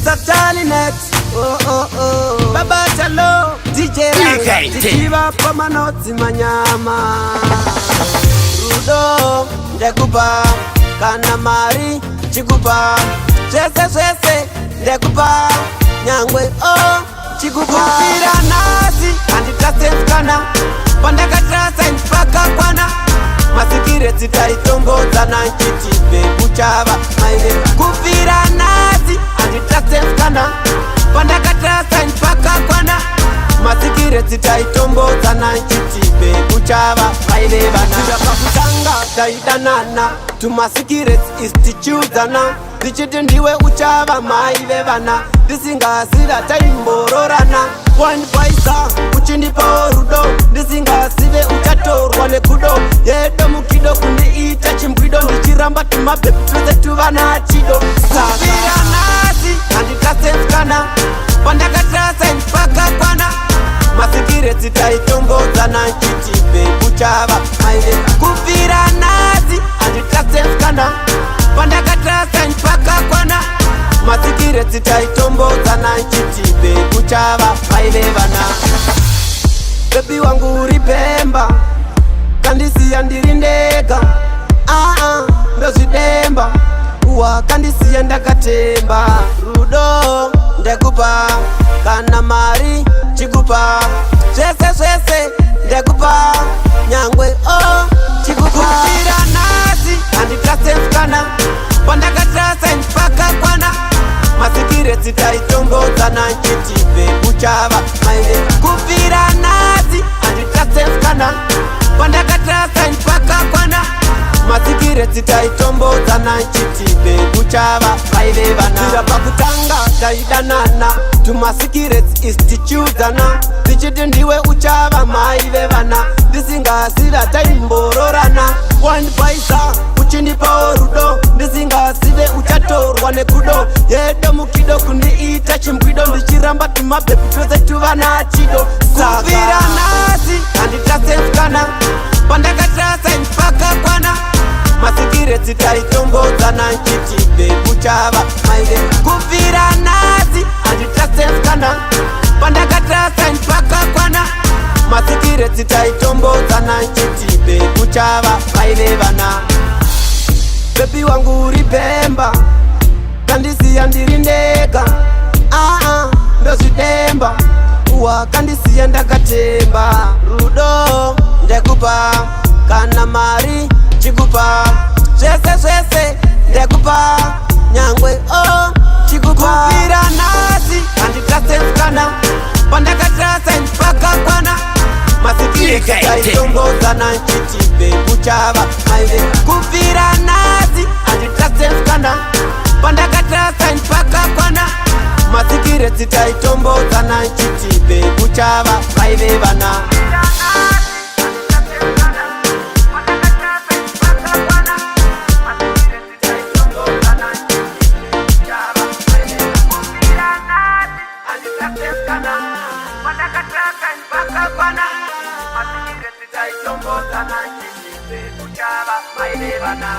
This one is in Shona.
Satani next. Oh oh oh. Baba Chalo, DJ Ranga, Tichiba Pamanoti Manyama. Rudo, Ndekupa, Kanamari, Chikupa, Chese, Ndekupa, Nyangwe, oh, Chikupa. Pira nasi, antitrasenskana, Pandakatrasa mpaka kwana. Masikire zitaitongoza na nchitipe kuchava maile. Kufira nasi, antitrasenskana, Pandakatrasa mpaka kwana. Masikire zitaitongoza na nchitipe kuchava maile bana. Tidapa kutanga, taidanana, tumasikire istichuzana. Zichiti ndiwe uchava maile bana. Ndisingasira taimbororana. One paisa, uchindipa orudo. Ndisingasive uchatorwa nekudo. Yedo mukido kuniita chimbwido. Ndichiramba tumabebi tuze tuvana chido. Kufira nasi, anditasenskana, Pandakatrasa mpaka kwana. Masikire zitaitongoza na nchitipe kuchava maile. Kufira nasi, anditasenskana, Pandakatrasa mpaka kwana. Masikire zitaitongoza na nchitipe kuchava maile bana. Baby wangu uripemba, kandisi yandirindeka. Ndozidemba, uwa kandisi yandakatemba. Rudo, Ndekupa, Kanamari, Chikupa, Chese, Ndekupa, Nyangwe, oh, Chikupa. Kufira nasi, antitrasenskana, Pandakatrasa mpaka kwana. Masikire zitaitongoza na nchitipe kuchava maile. Kufira nasi, antitrasenskana, Pandakatrasa mpaka kwana. Masikire zitaitongoza na nchitipe kuchava maile bana. Tidapa kutanga, taidanana, tumasikire istichuzana. Zichiti ndiwe uchava maile bana. Ndisingasira taimbororana. One paisa, uchindipa orudo. Ndisingasive uchatorwa nekudo. Yedo mukido kuniita chimbwido. Ndichiramba tumabebi tuze tuvana chido. Kufira nasi, anditasenskana, Pandakatrasa mpaka kwana. Masikire zitaitongoza na nchitipe kuchava maile. Kufira nasi, anditasenskana, Pandakatrasa mpaka kwana. Masikire zitaitongoza na nchitipe kuchava maile bana. Baby wangu uripemba, kandisi yandirindeka. Ndozidemba, uwa kandisi yandakatemba. Rudo, Ndekupa, Kanamari, Chikupa, Chese, Ndekupa, Nyangwe, oh, Chikupa. Kufira nasi, antitrasenskana, Pandakatrasa mpaka kwana. Masikire zitaitongoza na nchitipe kuchava maile. Kufira nasi, antitrasenskana, Pandakatrasa mpaka kwana. Masikire zitaitongoza na nchitipe kuchava maile bana. Pandakatrasa mpaka kwana. Masikire zitaitongoza na nchitipe kuchava maile bana.